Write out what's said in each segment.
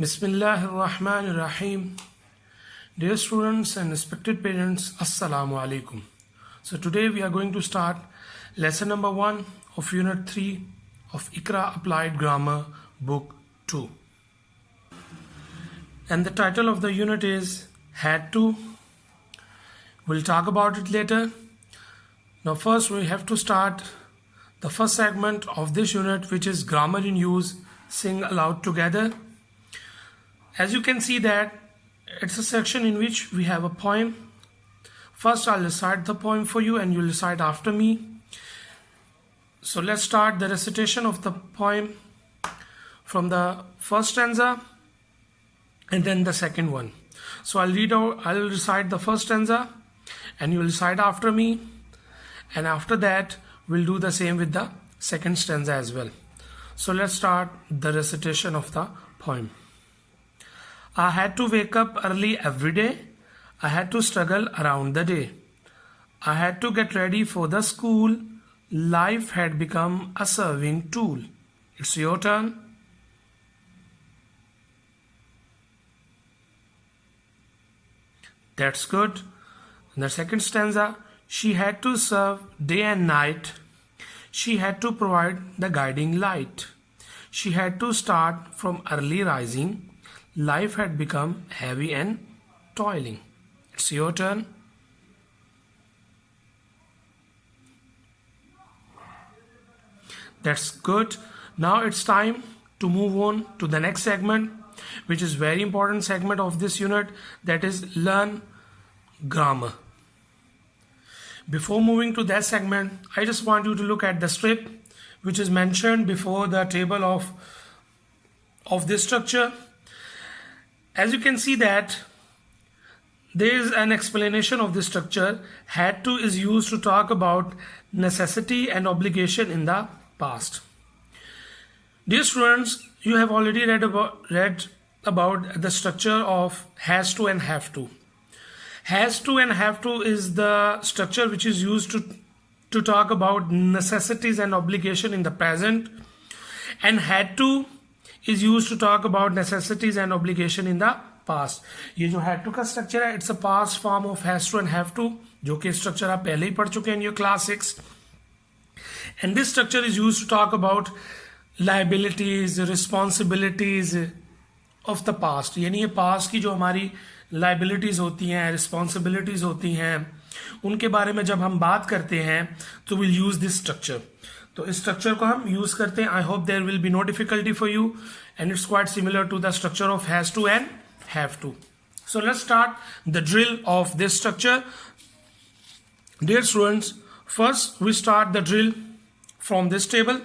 Bismillahirrahmanirrahim. Dear students and respected parents, Assalamu alaikum. So today we are going to start lesson number 1 of unit 3 of Iqra Applied Grammar book 2. And the title of the unit is Had to. We'll talk about it later. Now first we have to start the first segment of this unit, which is grammar in use, sing aloud together. As you can see that it's a section in which we have a poem. First I'll recite the poem for you and you'll recite after me. So let's start the recitation of the poem from the first stanza and then the second one. So I'll recite the first stanza and you'll recite after me, and after that we'll do the same with the second stanza as well. So let's start the recitation of the poem. I had to wake up early every day. I had to struggle around the day. I had to get ready for the school. Life had become a serving tool. It's your turn. That's good. In the second stanza, she had to serve day and night. She had to provide the guiding light. She had to start from early rising. Life had become heavy and toiling. It's your turn. That's good. Now it's time to move on to the next segment, which is very important segment of this unit, that is learn grammar. Before moving to that segment, I just want you to look at the strip which is mentioned before the table of this structure. As you can see that there is an explanation of this structure. Had to is used to talk about necessity and obligation in the past. Dear students, you have already read about the structure of has to and have to. Has to and have to is the structure which is used to talk about necessities and obligation in the present, and had to is used to talk about necessities and obligation in the past. ये जो had to का structure है, it's a past form of has to and have to, जो कि structure आप पहले ही पढ़ चुके हैं in your class 6. And this structure is used to talk about liabilities, responsibilities of the past. यानी ये past की जो हमारी liabilities होती हैं, responsibilities होती हैं, उनके बारे में जब हम बात करते हैं तो we'll use this structure. तो इस स्ट्रक्चर को हम यूज करते हैं. I hope there will be no difficulty for you, and it's quite similar to the structure of has to and have to. So let's start the drill of this structure. Dear students, first we start the drill from this table.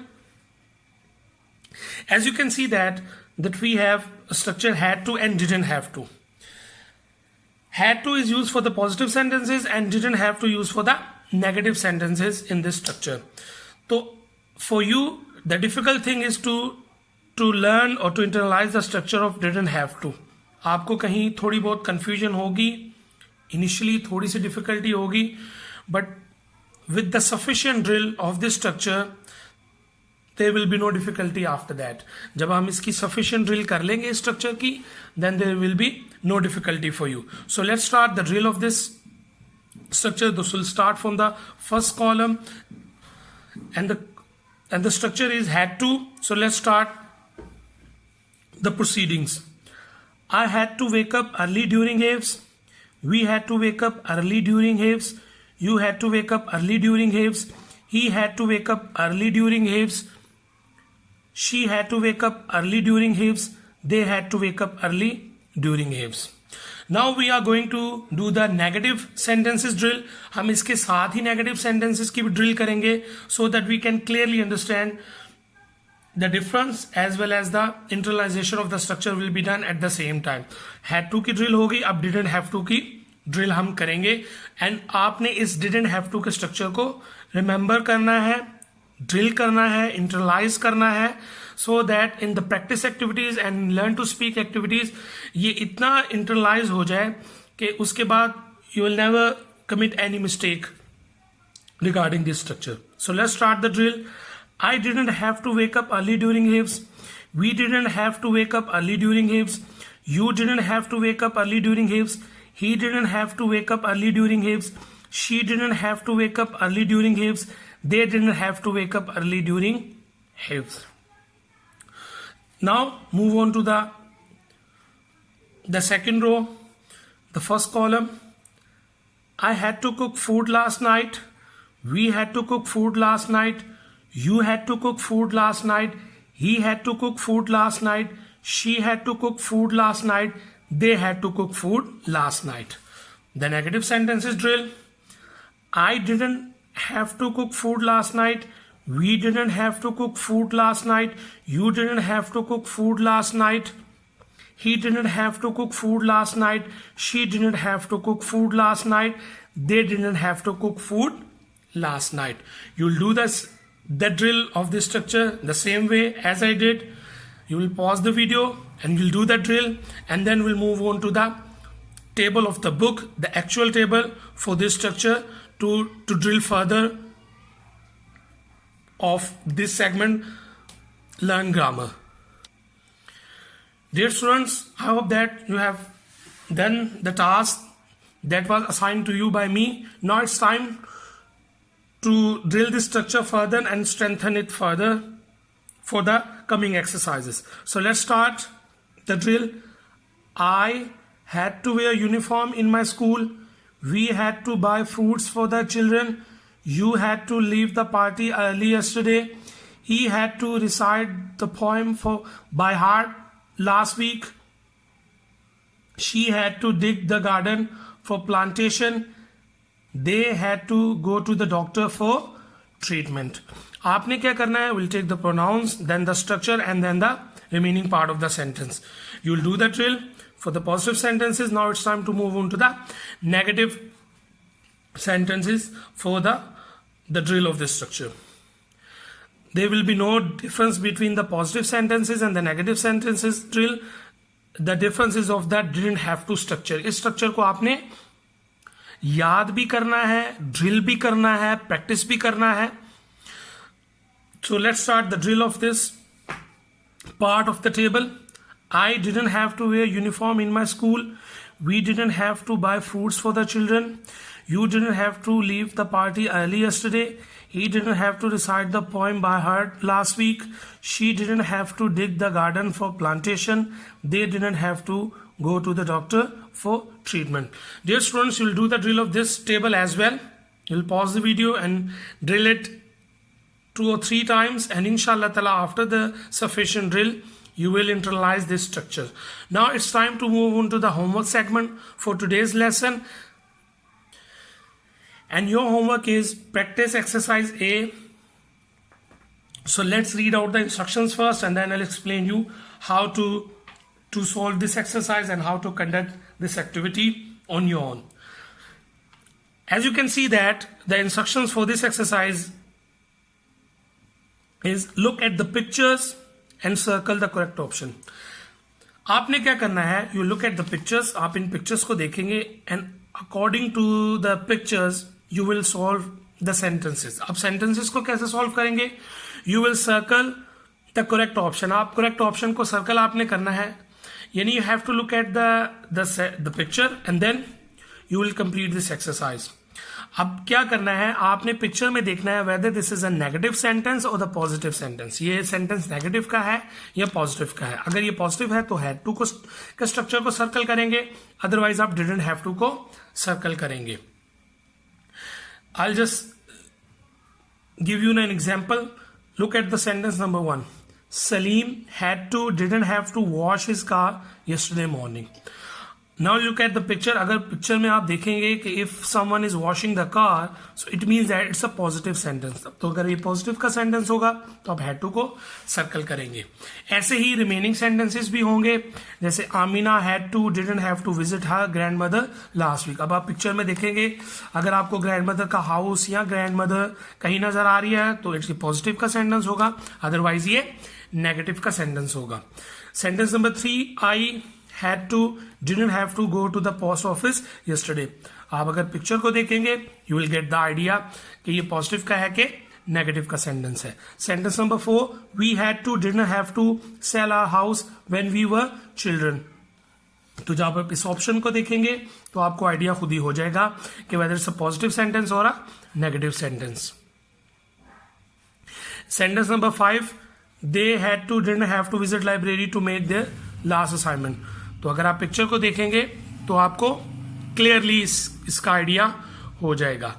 As you can see that we have a structure had to and didn't have to. Had to is used for the positive sentences and didn't have to use for the negative sentences in this structure. So for you, the difficult thing is to learn or to internalize the structure of didn't have to. आपको कहीं थोड़ी बहुत confusion होगी, initially थोड़ी सी difficulty होगी, but with the sufficient drill of this structure, there will be no difficulty after that. जब हम इसकी sufficient drill कर लेंगे इस structure की, then there will be no difficulty for you. So let's start the drill of this structure. This will start from the first column. And the structure is had to. So let's start the proceedings. I had to wake up early during Haves. We had to wake up early during Haves. You had to wake up early during Haves. He had to wake up early during Haves. She had to wake up early during Haves. They had to wake up early during Haves. Now we are going to do the negative sentences drill. हम इसके साथ ही negative sentences की भी drill करेंगे, so that we can clearly understand the difference as well as the internalization of the structure will be done at the same time. Had to की drill होगी, अब didn't have to की drill हम करेंगे, and आपने इस didn't have to के structure को remember करना है, drill करना है, internalize करना है, so that in the practice activities and learn to speak activities ये इतना internalize हो जाए कि उसके बाद you will never commit any mistake regarding this structure. So let's start the drill. I didn't have to wake up early during Haves. We didn't have to wake up early during Hibs. You didn't have to wake up early during Hibs. He didn't have to wake up early during Hibs. She didn't have to wake up early during Hibs. They didn't have to wake up early during Hibs. Now move on to the second row, the first column. I had to cook food last night. We had to cook food last night. You had to cook food last night. He had to cook food last night. She had to cook food last night. They had to cook food last night. The negative sentences drill. I didn't have to cook food last night. We didn't have to cook food last night. You didn't have to cook food last night. He didn't have to cook food last night. She didn't have to cook food last night. They didn't have to cook food last night. You'll do the drill of this structure the same way as I did. You will pause the video and you'll do the drill, and then we'll move on to the table of the book, the actual table for this structure to drill further of this segment, learn grammar. Dear students, I hope that you have done the task that was assigned to you by me. Now it's time to drill this structure further and strengthen it further for the coming exercises. So let's start the drill. I had to wear uniform in my school. We had to buy fruits for the children. You had to leave the party early yesterday. He had to recite the poem by heart last week. She had to dig the garden for plantation. They had to go to the doctor for treatment. आपने क्या करना है? We'll take the pronouns, then the structure, and then the remaining part of the sentence. You'll do the drill for the positive sentences. Now it's time to move on to the negative sentences for the drill of this structure. There will be no difference between the positive sentences and the negative sentences drill. The difference is of that didn't have to structure. इस structure को आपने याद भी करना है, drill भी करना है, practice भी करना है. So let's start the drill of this part of the table. I didn't have to wear uniform in my school. We didn't have to buy fruits for the children. You didn't have to leave the party early yesterday. He didn't have to recite the poem by heart last week. She didn't have to dig the garden for plantation. They didn't have to go to the doctor for treatment. Dear students, you'll do the drill of this table as well. You'll pause the video and drill it 2 or 3 times, and inshallah ta'ala after the sufficient drill you will internalize this structure. Now it's time to move on to the homework segment for today's lesson. And your homework is practice exercise A. So let's read out the instructions first, and then I'll explain you how to solve this exercise and how to conduct this activity on your own. As you can see that the instructions for this exercise is look at the pictures and circle the correct option. आपने क्या करना है? You look at the pictures. आप इन pictures को देखेंगे and according to the pictures you will solve the sentences. अब sentences को कैसे solve करेंगे? You will circle the correct option. आप correct option को circle आपने करना है. यानी you have to look at the picture and then you will complete this exercise. अब क्या करना है? आपने पिक्चर में देखना है whether this is a negative sentence or the positive sentence. ये सेंटेंस नेगेटिव का है या पॉजिटिव का है. अगर ये पॉजिटिव है तो had to के स्ट्रक्चर को सर्कल करेंगे, अदरवाइज आप didn't have to को सर्कल करेंगे. I'll just give you an example. Look at the sentence number 1. Salim didn't have to wash his car yesterday morning. Now look at the picture. अगर picture में आप देखेंगे कि if someone is washing the car, so it means that it's a positive sentence. तो अगर ये positive का sentence होगा तो आप had to को circle करेंगे. ऐसे ही remaining sentences भी होंगे, जैसे Amina didn't have to visit her grandmother last week. अब आप पिक्चर में देखेंगे, अगर आपको grandmother का house या grandmother कहीं नजर आ रही है तो it's positive का sentence होगा, otherwise ये negative का sentence होगा. Sentence number 3, I didn't have to go to the post office yesterday. आप अगर पिक्चर को देखेंगे you will get the idea कि ये पॉजिटिव का है कि नेगेटिव का सेंटेंस है. Sentence number 4, we had to didn't have to sell our house when we were children. तो जब आप इस ऑप्शन को देखेंगे तो आपको आइडिया खुद ही हो जाएगा कि whether it's a positive sentence और a negative sentence. Sentence number 5, they had to didn't have to visit library to make their last assignment. तो अगर आप पिक्चर को देखेंगे तो आपको क्लियरली इसका आइडिया हो जाएगा.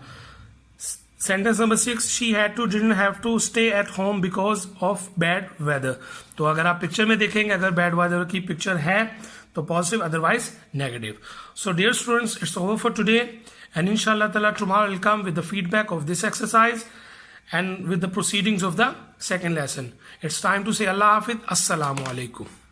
Sentence number 6, she had to didn't have to stay at home because of bad weather. तो अगर आप पिक्चर में देखेंगे, अगर बैड वेदर की पिक्चर है तो positive, otherwise negative. So dear students, it's over for today and इंशाल्लाह ताला tomorrow will come with the feedback of this exercise and with the proceedings of the second lesson. It's time to say Allah Hafiz. Assalamu alaikum.